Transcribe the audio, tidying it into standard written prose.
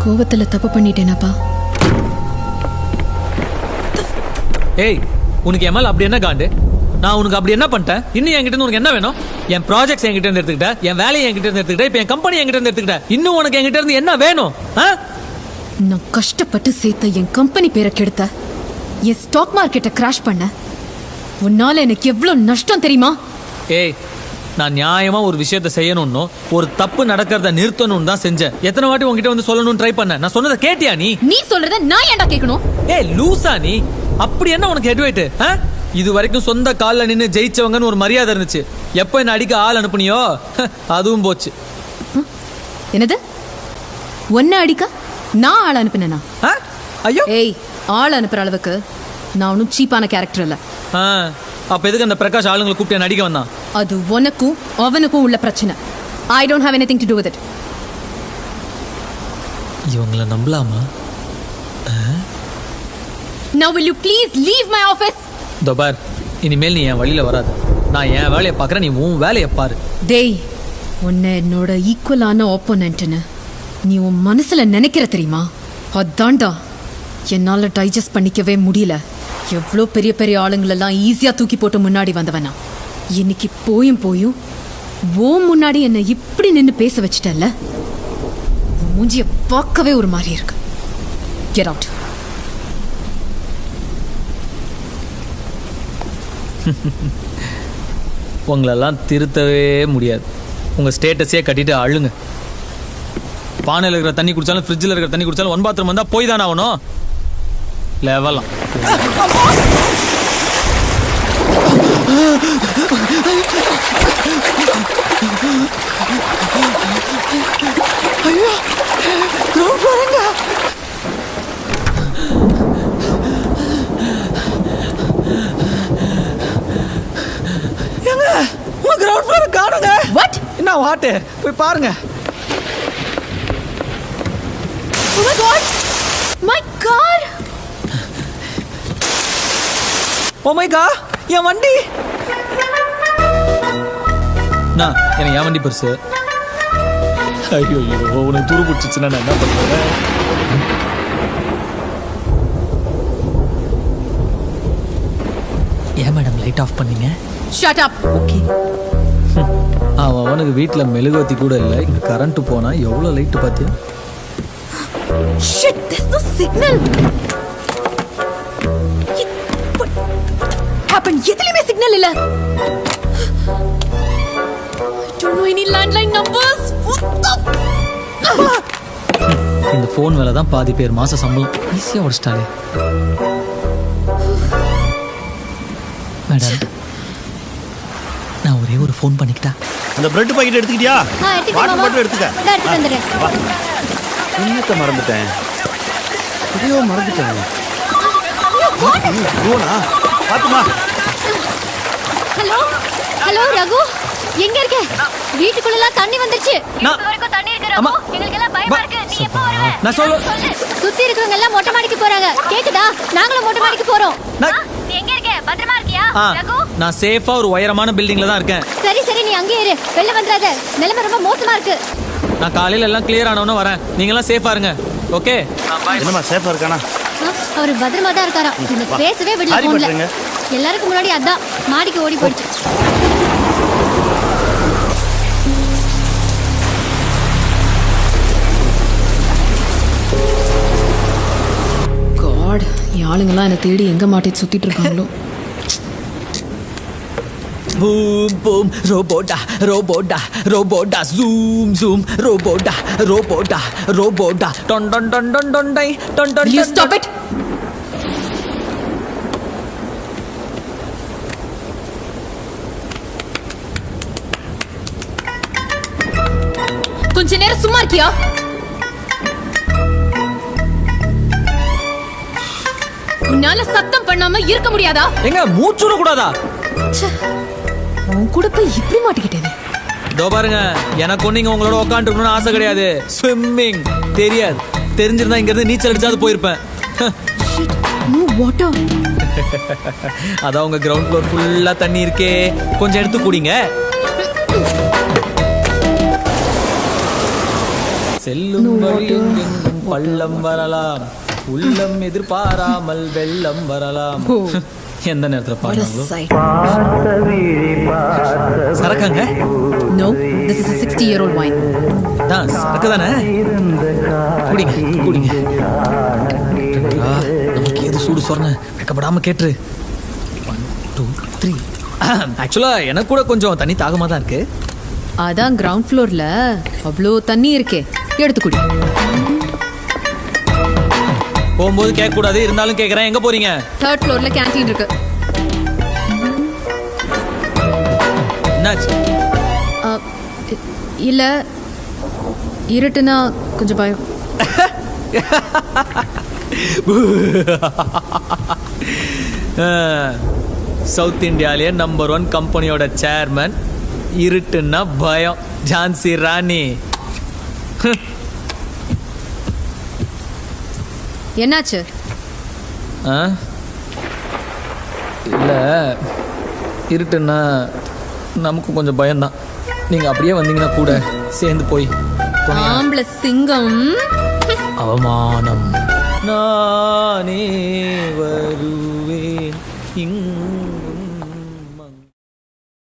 கோவத்துல தப்பு பண்ணிட்டேனாப்பா. ஏய், உனக்கு என் மேல அப்படி என்ன காண்டு? நான் உனக்கு அப்படி என்ன பண்ணிட்டேன்? இன்னும் என்கிட்ட உனக்கு என்ன வேணும்? என் ப்ராஜெக்ட்ஸ் என்கிட்ட இருந்து எடுத்துக்கிட்ட, என் வேலையை என்கிட்ட இருந்து எடுத்துக்கிட்ட, இப்ப என் கம்பெனி என்கிட்ட இருந்து எடுத்துக்கிட்ட. இன்னும் உனக்கு என்கிட்ட இருந்து என்ன வேணும்? நான் கஷ்டப்பட்டு சேர்த்த என் கம்பெனி பேரை கெடுத்த, என் ஸ்டாக் மார்க்கெட்டை கிராஷ் பண்ண, உன்னால எனக்கு எவ்வளவு நஷ்டம் தெரியுமா? ஏய், நான் நியாயமா ஒரு விஷயத்த செய்யணும்னு, ஒரு தப்பு நடக்கிறத நிறுத்தணும்னு தான் செஞ்சேன். எத்தனை வாட்டி உன்கிட்ட வந்து சொல்லணும்னு ட்ரை பண்ண. நான் சொன்னதை கேட்டியா நீ? நீ சொல்றத நான் ஏன்டா கேட்கணும்? ஏய் லூசா நீ? அப்படி என்ன உனக்கு ஹெட்வைட்? இது வரைக்கும் சொந்த காலில் நின்று ஜெயிச்சவங்கன்னு ஒரு மரியாதை இருந்துச்சு. எப்போ என்ன அடிக்க ஆள் அனுப்புனியோ அதுவும் போச்சு. என்னது? ஒன்ன அடிக்க நான் ஆள் அனுப்பினா? ஐயோ, ஏய், ஆள் அனுப்புற அளவுக்கு நான் ஒன்றும் சீப்பான கேரக்டர் இல்லை. அப்ப எதுக்கு அந்த பிரகாஷ் ஆளுங்களை கூப்பிட்டு நடிக்க வந்தான்? அது உனக்கும் அவனுக்கும் உள்ள பிரச்சனை. I don't have anything to to with it. இவங்கள நம்பலாமா? Now will you please leave my office? தோபார், இனிமேல் நீ என் வழியில வராது. நான் என் வேலையை பார்க்குறேன், நீ உன் வேலையை பாரு. டேய், உன்னை என்னோட ஈக்குவலான ஆப்போனன்ட்னு நீ உன் மனசுல நினைக்கிற தெரியுமா? அதான்டா என்னால டைஜஸ்ட் பண்ணிக்கவே முடியல. எவ்வளோ பெரிய பெரிய ஆளுங்களெல்லாம் ஈஸியா தூக்கி போட்டு முன்னாடி வந்தவனா, இன்னைக்கு போயும் போயும் ஓ முன்னாடி என்னை இப்படி நின்று பேச வச்சிட்டல்ல. மூஞ்சிய பார்க்கவே ஒரு மாதிரி இருக்கு. Get out. உங்களெல்லாம் திருத்தவே முடியாது. உங்கள் ஸ்டேட்டஸே கட்டிட்டு அழுங்க. பானையில் இருக்கிற தண்ணி குடித்தாலும் ஃப்ரிட்ஜில் இருக்கிற தண்ணி குடித்தாலும் ஒன் பாத்ரூம் வந்தால் போய் தானே ஆகணும். லெவலாம் கிரவுண்ட் ஃப்ளோர் காணுங்க. வாட்? என்ன வாட்டு? போய் பாருங்க. Oh my god! My car! Oh my god! என் வண்டி. நான் எனக்கு என் வண்டி பெருசு. ஐயோ ஐயோ, உனக்கு துரு பிடிச்சிச்சுன்னா நான் என்ன பண்ணுவேன்? ஏன் மேடம் லைட் ஆஃப் பண்ணீங்க? Shut up. ஓகே. அவனுக்கு வீட்டில் மெழுகுவத்தி கூட இல்லை. இங்கே கரண்ட் போனா எவ்வளோ லைட்டு பார்த்தியா? Shit, there's no signal. What happened? எதுலயுமே சிக்னல் இல்ல. I don't know any landline numbers. இந்த ஃபோன் வேலை தான் பாதி பேர் மாச சம்பளம் ஈஸியாக உடச்சிட்டாலே. மேடம், நான் ஒரே ஒரு ஃபோன் பண்ணிக்கிட்டா? அந்த பிரெட் பாக்கெட் எடுத்துக்கிட்டியா? வாட்டர் மட்டும் எடுத்துக்க. இன்னத்தை மறந்துட்டேன். எதையோ மறந்துட்டேன். பாத்துமா. ஹலோ ஹலோ ரகு, எங்க இருக்க? வீட்டுக்குள்ள தண்ணி வந்துருச்சு. இப்ப வரைக்கும் தண்ணி இருக்கு ரகு. எங்களுக்கு எல்லாம் பயமா இருக்கு. நீ எப்போ வருவே? நான் சொல்ல. சுத்தி இருக்கவங்க எல்லாம் மொட்டை மாடிக்கு போறாங்க. கேக்குதா? நாங்களும் மொட்டை மாடிக்கு போறோம். நீ எங்க இருக்க? பத்திரமா இருக்கியா ரகு? நான் சேஃபா ஒரு உயரமான பில்டிங்ல தான் இருக்கேன். சரி சரி, நீ அங்கே இரு. வெளில வந்துடாத. நிலைமை ரொம்ப மோசமா இருக்கு. நான் காலையில எல்லாம் கிளியர் ஆனவன வரேன். நீங்க எல்லாம் சேஃபா இருங்க. ஓகே? என்னமா சேஃபா இருக்கானா? அவர் பத்திரமா தான் இருக்காரா. இந்த பேசவே விடல போன்ல. எல்லாருக்கும் முன்னாடி அதான் மாடிக்கு ஓடி போயிடுச்சு. God, ஆளுங்கெல்லாம் என்னை தேடி எங்க மாட்டிட்டு சுத்திட்டு இருக்காங்களோ. Boom boom, robota, robota, robota, zoom zoom, robota, robota, robota, don don don don don dai, don don. Will you stop it? கொஞ்ச நேரம் சும்மா இருக்கியா? உன்னால சத்தம் பண்ணாம இருக்க முடியாதா? எங்க மூச்சுட கூடாதா? உன் கூட போய் இப்படி மாட்டிக்கிட்டேனே. இதோ பாருங்க, எனக்கு நீங்க உங்களோட உட்காந்துருக்கணும்னு ஆசை கிடையாது. ஸ்விம்மிங் தெரியாது. தெரிஞ்சிருந்தா இங்க இருந்து நீச்சல் அடிச்சாது போயிருப்பேன். No water. அதான் உங்க கிரவுண்ட் ஃப்ளோர் ஃபுல்லா தண்ணி இருக்கே, கொஞ்சம் எடுத்து குடிங்க. செல்லும் வழியும் எங்கும் பள்ளம் வரலாம், உள்ளம் எதிர்பாராமல் வெள்ளம் வரலாம். எந்த நேரத்துல பாடுறாங்களோ. சரக்காங்க? No, this is a 60-year-old wine. தான் சரக்கு தானே. குடிங்க குடிங்க. நமக்கு எது சூடு சொன்ன வெக்கப்படாம கேட்டுரு. 1 2 3. ஆக்சுவலா எனக்கு கூட கொஞ்சம் தண்ணி தாகமா தான் இருக்கு. அதான் கிரவுண்ட் ஃப்ளோர்ல அவ்வளோ தண்ணி இருக்கே, எடுத்து குடி. போகும்போது கேட்க கூடாது, இருந்தாலும் கேட்கறேன். எங்க போறீங்க? 3rd ஃப்ளோர்ல கேண்டீன் இருக்கு. என்னாச்சு? இல்ல இருட்டுனா கொஞ்சம் பயம். சவுத் இந்தியாலேயே நம்பர் 1 கம்பெனியோட சேர்மன், இருட்டுன்னா பயம். ஜான்சி ராணி. என்னாச்சு? இல்ல, இருட்டுன்னா நமக்கும் கொஞ்சம் பயம்தான். நீங்க அப்படியே வந்தீங்கன்னா கூட சேர்ந்து போய் ஆம்பளை சிங்கம். அவமானம் நானே